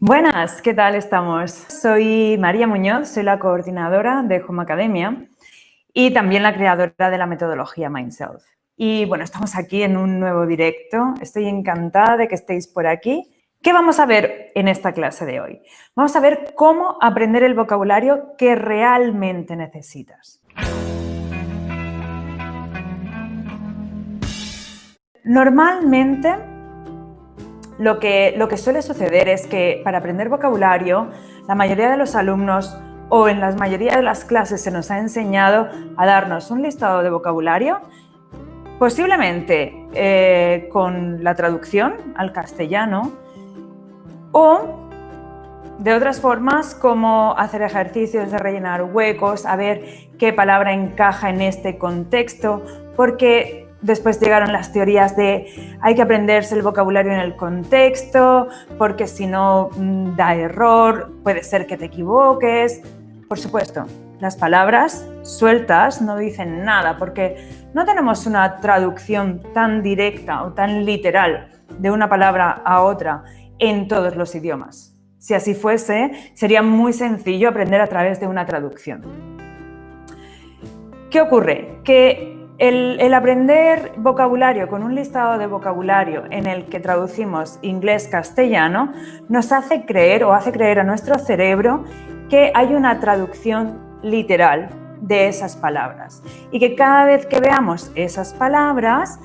Buenas, ¿qué tal estamos? Soy María Muñoz, soy la coordinadora de Home Academia y también la creadora de la metodología Mindself. Y bueno, estamos aquí en un nuevo directo. Estoy encantada de que estéis por aquí. ¿Qué vamos a ver en esta clase de hoy? Vamos a ver cómo aprender el vocabulario que realmente necesitas. Normalmente, lo que suele suceder es que para aprender vocabulario, la mayoría de los alumnos o en la mayoría de las clases se nos ha enseñado a darnos un listado de vocabulario, posiblemente con la traducción al castellano o de otras formas como hacer ejercicios de rellenar huecos, a ver qué palabra encaja en este contexto, porque después llegaron las teorías de hay que aprenderse el vocabulario en el contexto, porque si no da error, puede ser que te equivoques. Por supuesto, las palabras sueltas no dicen nada, porque no tenemos una traducción tan directa o tan literal de una palabra a otra en todos los idiomas. Si así fuese, sería muy sencillo aprender a través de una traducción. ¿Qué ocurre? Que el aprender vocabulario con un listado de vocabulario en el que traducimos inglés-castellano nos hace creer o hace creer a nuestro cerebro que hay una traducción literal de esas palabras y que cada vez que veamos esas palabras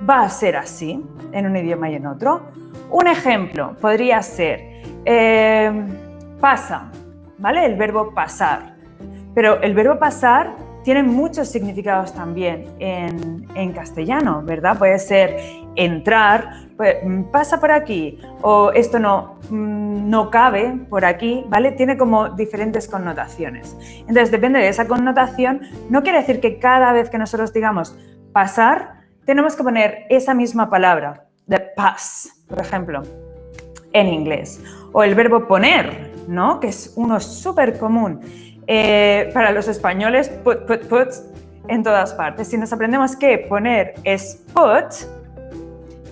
va a ser así en un idioma y en otro. Un ejemplo podría ser pasa, ¿vale? El verbo pasar. Pero el verbo pasar tiene muchos significados también en castellano, ¿verdad? Puede ser entrar, pasa por aquí, o esto no cabe por aquí, ¿vale? Tiene como diferentes connotaciones. Entonces, depende de esa connotación, no quiere decir que cada vez que nosotros digamos pasar, tenemos que poner esa misma palabra, de pass, por ejemplo, en inglés. O el verbo poner, ¿no? Que es uno súper común. Para los españoles, put en todas partes. Si nos aprendemos que poner es put,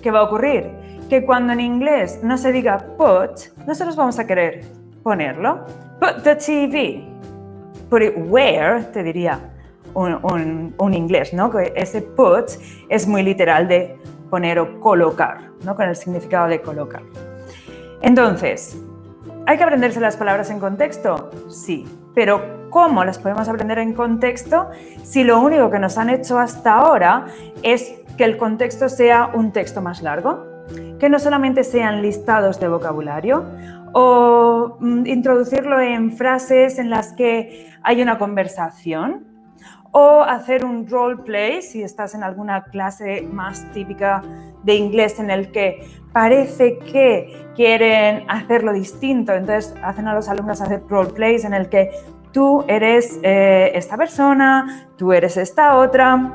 ¿qué va a ocurrir? Que cuando en inglés no se diga put, nosotros vamos a querer ponerlo. Put the TV. Put it where, te diría un inglés, ¿no? Que ese put es muy literal de poner o colocar, ¿no? Con el significado de colocar. Entonces, ¿hay que aprenderse las palabras en contexto? Sí, pero ¿cómo las podemos aprender en contexto si lo único que nos han hecho hasta ahora es que el contexto sea un texto más largo? Que no solamente sean listados de vocabulario o introducirlo en frases en las que hay una conversación o hacer un role play si estás en alguna clase más típica de inglés en el que parece que quieren hacerlo distinto, entonces hacen a los alumnos hacer role plays en el que tú eres esta persona, tú eres esta otra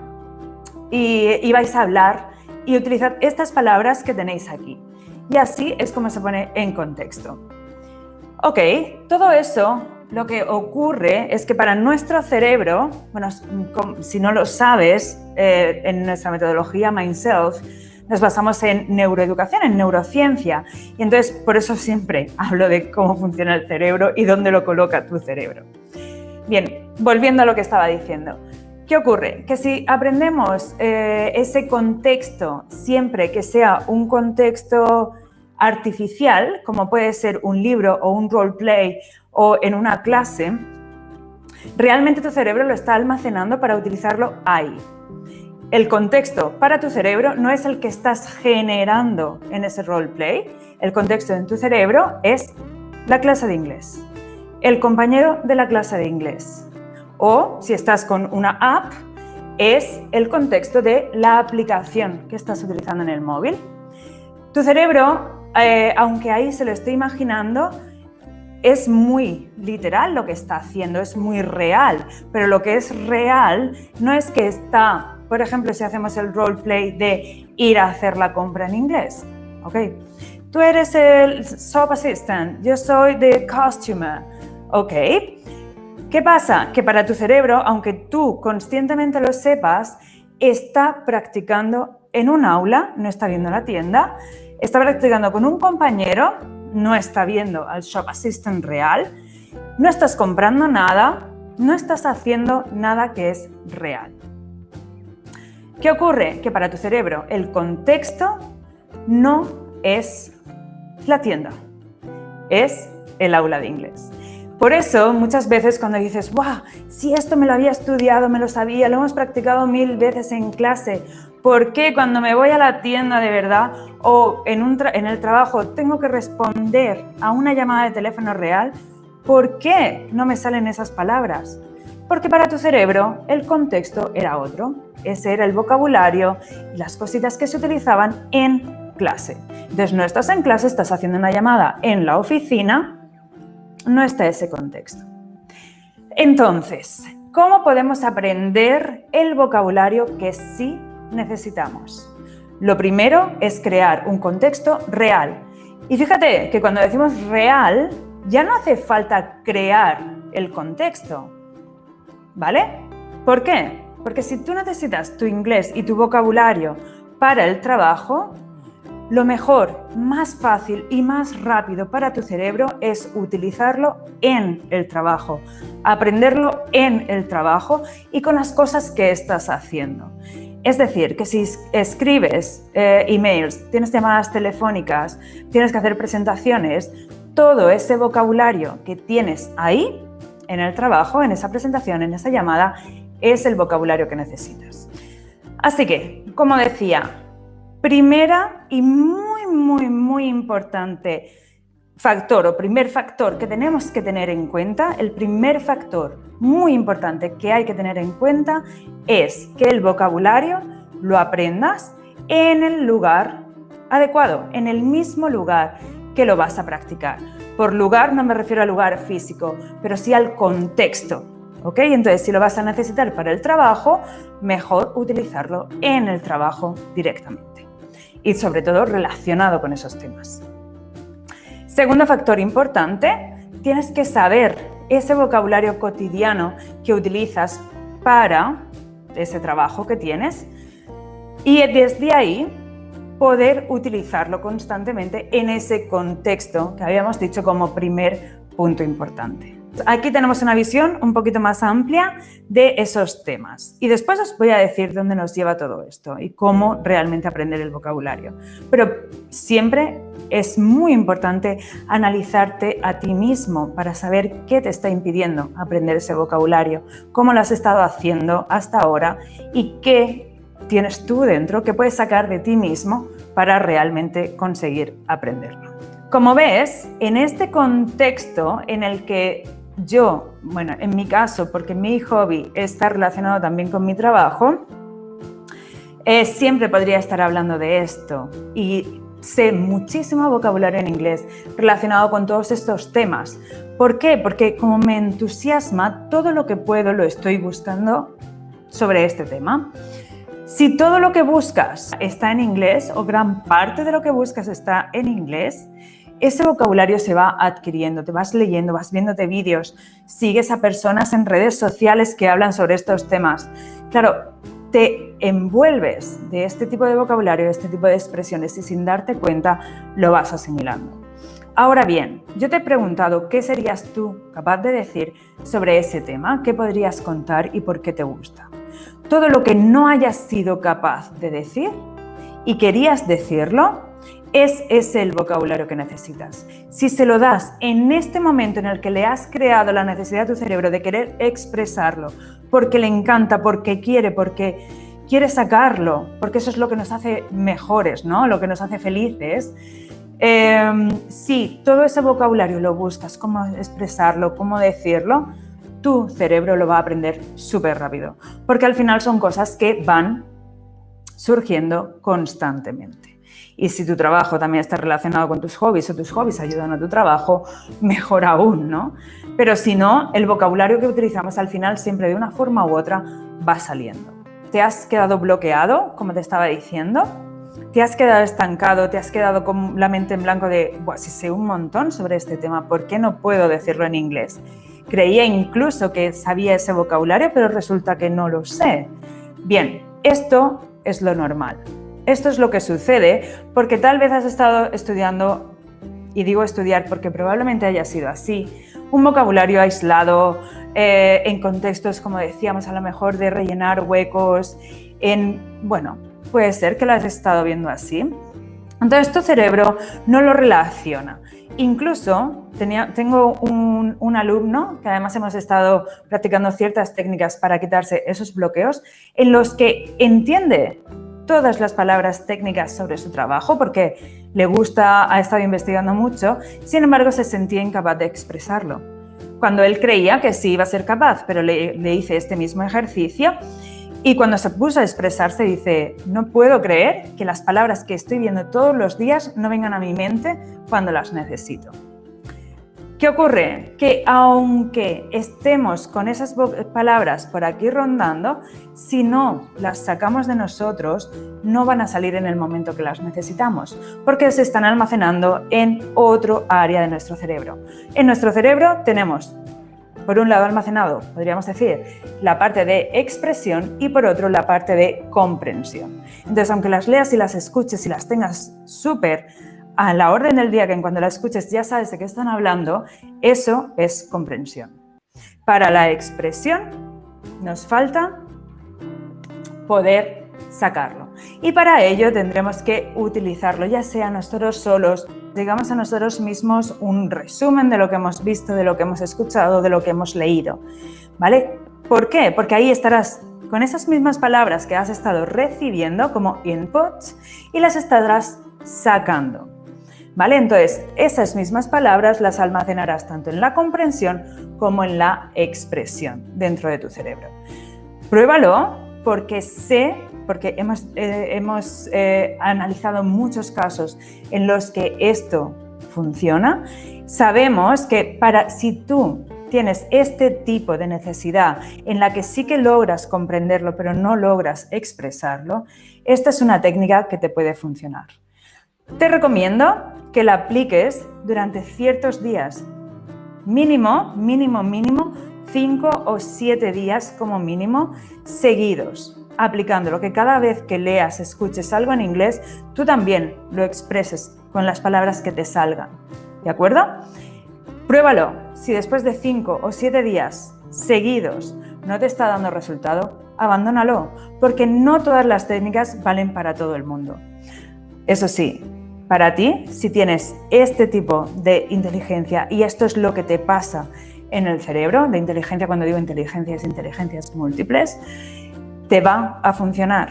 y vais a hablar y utilizar estas palabras que tenéis aquí. Y así es como se pone en contexto. Ok, todo eso lo que ocurre es que para nuestro cerebro, bueno, si no lo sabes, en nuestra metodología Mindself, nos basamos en neuroeducación, en neurociencia. Y entonces, por eso siempre hablo de cómo funciona el cerebro y dónde lo coloca tu cerebro. Bien, volviendo a lo que estaba diciendo. ¿Qué ocurre? Que si aprendemos ese contexto siempre que sea un contexto artificial, como puede ser un libro o un roleplay o en una clase, realmente tu cerebro lo está almacenando para utilizarlo ahí. El contexto para tu cerebro no es el que estás generando en ese roleplay. El contexto en tu cerebro es la clase de inglés, el compañero de la clase de inglés. O, si estás con una app, es el contexto de la aplicación que estás utilizando en el móvil. Tu cerebro, aunque ahí se lo esté imaginando, es muy literal lo que está haciendo, es muy real. Pero lo que es real no es que está, por ejemplo, si hacemos el roleplay de ir a hacer la compra en inglés. ¿Ok? Tú eres el shop assistant, yo soy the customer. ¿Ok? ¿Qué pasa? Que para tu cerebro, aunque tú conscientemente lo sepas, está practicando en un aula, no está viendo la tienda, está practicando con un compañero no está viendo al Shop Assistant real, no estás comprando nada, no estás haciendo nada que es real. ¿Qué ocurre? Que para tu cerebro el contexto no es la tienda, es el aula de inglés. Por eso, muchas veces cuando dices, ¡guau! Si esto me lo había estudiado, me lo sabía, lo hemos practicado 1000 veces en clase, ¿por qué cuando me voy a la tienda de verdad o en el trabajo tengo que responder a una llamada de teléfono real? ¿Por qué no me salen esas palabras? Porque para tu cerebro el contexto era otro. Ese era el vocabulario y las cositas que se utilizaban en clase. Entonces no estás en clase, estás haciendo una llamada en la oficina, no está ese contexto. Entonces, ¿cómo podemos aprender el vocabulario que sí necesitamos? Lo primero es crear un contexto real. Y fíjate que cuando decimos real, ya no hace falta crear el contexto, ¿vale? ¿Por qué? Porque si tú necesitas tu inglés y tu vocabulario para el trabajo, lo mejor, más fácil y más rápido para tu cerebro es utilizarlo en el trabajo, aprenderlo en el trabajo y con las cosas que estás haciendo. Es decir, que si escribes emails, tienes llamadas telefónicas, tienes que hacer presentaciones, todo ese vocabulario que tienes ahí en el trabajo, en esa presentación, en esa llamada, es el vocabulario que necesitas. Así que, como decía, primera y muy importante factor o primer factor que tenemos que tener en cuenta, el primer factor muy importante que hay que tener en cuenta es que el vocabulario lo aprendas en el lugar adecuado, en el mismo lugar que lo vas a practicar. Por lugar no me refiero al lugar físico, pero sí al contexto. ¿Ok? Entonces, si lo vas a necesitar para el trabajo, mejor utilizarlo en el trabajo directamente. Y sobre todo relacionado con esos temas. Segundo factor importante, tienes que saber ese vocabulario cotidiano que utilizas para ese trabajo que tienes y desde ahí poder utilizarlo constantemente en ese contexto que habíamos dicho como primer punto importante. Aquí tenemos una visión un poquito más amplia de esos temas y después os voy a decir dónde nos lleva todo esto y cómo realmente aprender el vocabulario. Pero siempre es muy importante analizarte a ti mismo para saber qué te está impidiendo aprender ese vocabulario, cómo lo has estado haciendo hasta ahora y qué tienes tú dentro que puedes sacar de ti mismo para realmente conseguir aprenderlo. Como ves, en este contexto en el que yo, bueno, en mi caso, porque mi hobby está relacionado también con mi trabajo, siempre podría estar hablando de esto y sé muchísimo vocabulario en inglés relacionado con todos estos temas. ¿Por qué? Porque como me entusiasma, todo lo que puedo lo estoy buscando sobre este tema. Si todo lo que buscas está en inglés o gran parte de lo que buscas está en inglés, ese vocabulario se va adquiriendo, te vas leyendo, vas viéndote vídeos, sigues a personas en redes sociales que hablan sobre estos temas. Claro, te envuelves de este tipo de vocabulario, de este tipo de expresiones y sin darte cuenta lo vas asimilando. Ahora bien, yo te he preguntado qué serías tú capaz de decir sobre ese tema, qué podrías contar y por qué te gusta. Todo lo que no hayas sido capaz de decir y querías decirlo, es ese el vocabulario que necesitas. Si se lo das en este momento en el que le has creado la necesidad a tu cerebro de querer expresarlo, porque le encanta, porque quiere sacarlo, porque eso es lo que nos hace mejores, ¿no? Lo que nos hace felices. Si todo ese vocabulario lo buscas, cómo expresarlo, cómo decirlo, tu cerebro lo va a aprender súper rápido, porque al final son cosas que van surgiendo constantemente. Y si tu trabajo también está relacionado con tus hobbies o tus hobbies ayudan a tu trabajo, mejor aún, ¿no? Pero si no, el vocabulario que utilizamos al final siempre de una forma u otra va saliendo. ¿Te has quedado bloqueado, como te estaba diciendo? ¿Te has quedado estancado? ¿Te has quedado con la mente en blanco de, si sé un montón sobre este tema, ¿por qué no puedo decirlo en inglés? Creía incluso que sabía ese vocabulario, pero resulta que no lo sé. Bien, esto es lo normal. Esto es lo que sucede porque tal vez has estado estudiando y digo estudiar porque probablemente haya sido así, un vocabulario aislado, en contextos, como decíamos, a lo mejor de rellenar huecos, bueno, puede ser que lo has estado viendo así. Entonces tu cerebro no lo relaciona. Incluso tengo un alumno que además hemos estado practicando ciertas técnicas para quitarse esos bloqueos, en los que entiende todas las palabras técnicas sobre su trabajo porque le gusta, ha estado investigando mucho, sin embargo se sentía incapaz de expresarlo. Cuando él creía que sí iba a ser capaz, pero le hice este mismo ejercicio y cuando se puso a expresarse dice, no puedo creer que las palabras que estoy viendo todos los días no vengan a mi mente cuando las necesito. ¿Qué ocurre? Que aunque estemos con esas palabras por aquí rondando, si no las sacamos de nosotros, no van a salir en el momento que las necesitamos, porque se están almacenando en otro área de nuestro cerebro. En nuestro cerebro tenemos, por un lado almacenado, podríamos decir, la parte de expresión y por otro la parte de comprensión. Entonces, aunque las leas y las escuches y las tengas súper a la orden del día, que en cuando la escuches ya sabes de qué están hablando, eso es comprensión. Para la expresión nos falta poder sacarlo. Y para ello tendremos que utilizarlo, ya sea nosotros solos, digamos a nosotros mismos un resumen de lo que hemos visto, de lo que hemos escuchado, de lo que hemos leído. ¿Vale? ¿Por qué? Porque ahí estarás con esas mismas palabras que has estado recibiendo como inputs y las estarás sacando. ¿Vale? Entonces, esas mismas palabras las almacenarás tanto en la comprensión como en la expresión dentro de tu cerebro. Pruébalo porque hemos analizado muchos casos en los que esto funciona. Sabemos que si tú tienes este tipo de necesidad en la que sí que logras comprenderlo pero no logras expresarlo, esta es una técnica que te puede funcionar. Te recomiendo que la apliques durante ciertos días, mínimo 5 o 7 días como mínimo seguidos, aplicándolo, que cada vez que leas, escuches algo en inglés, tú también lo expreses con las palabras que te salgan, ¿de acuerdo? Pruébalo, si después de 5 o 7 días seguidos no te está dando resultado, abandónalo, porque no todas las técnicas valen para todo el mundo. Eso sí, para ti, si tienes este tipo de inteligencia y esto es lo que te pasa en el cerebro, de inteligencia, cuando digo inteligencia es inteligencias múltiples, te va a funcionar.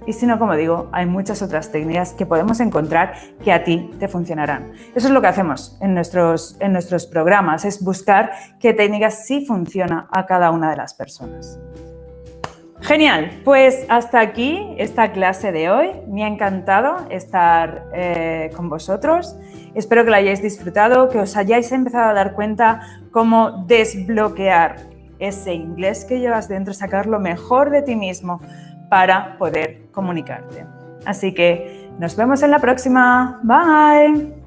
Y si no, como digo, hay muchas otras técnicas que podemos encontrar que a ti te funcionarán. Eso es lo que hacemos en nuestros programas, es buscar qué técnicas sí funcionan a cada una de las personas. Genial, pues hasta aquí esta clase de hoy. Me ha encantado estar con vosotros. Espero que la hayáis disfrutado, que os hayáis empezado a dar cuenta cómo desbloquear ese inglés que llevas dentro, sacar lo mejor de ti mismo para poder comunicarte. Así que nos vemos en la próxima. Bye.